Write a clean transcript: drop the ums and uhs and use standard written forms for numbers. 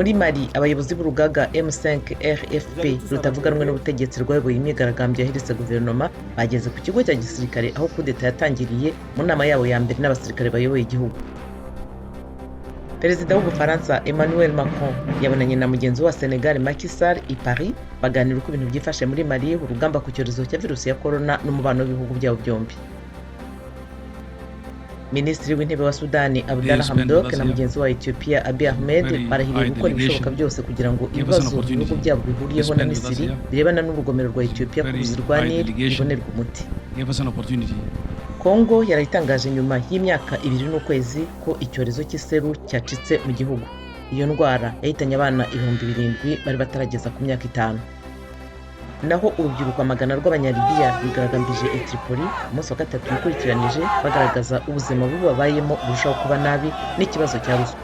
Muri Mali abayobozi b'urugaga M5 RFP rutavuga rumwe n'ubutegetsi rwayoboye imyigaragambyo yahiritse guverinoma bageze ku kigo cya gisirikare aho kudeta yatangiriye mu nama yabo ya mbere n'abasirikare bayoboye igihugu. Perezida w'Ubufaransa Emmanuel Macron yabonanye na mugenzi wa Senegal Macky Sall i Paris baganira uko ibintu byifashe muri Mali, urugamba ku cyorezo cya virusi ya corona n'umubano w'ibihugu byabo byombi. Minisitiri w'intebe wa Sudani Abdallah Hamdok na mugenzi wa Ethiopia Abiy Ahmed barahiriye gukora ibishoboka byose kugira ngo ibibazo ibihugu byabo bihuriyeho na Misiri birebana n'urugomero rwa Ethiopia ku ruzi rwa Nil bibonerwe umuti. Kongo yarayitangaje nyuma y'imyaka 2 n'ukwezi ko icyorezo cy'iseru cyacitse mu gihugu. Iyo ndwara yahitanye abana 7,000 bari batarageza ku myaka 5. Naho urubyiruko amagana rw'abanyalibiya bigaragambije i Tripoli umunsi wa gatatu ukurikiranije bagaragaza ubuzima bubi babayemo burushaho kuba nabi n'ikibazo cya ruswa.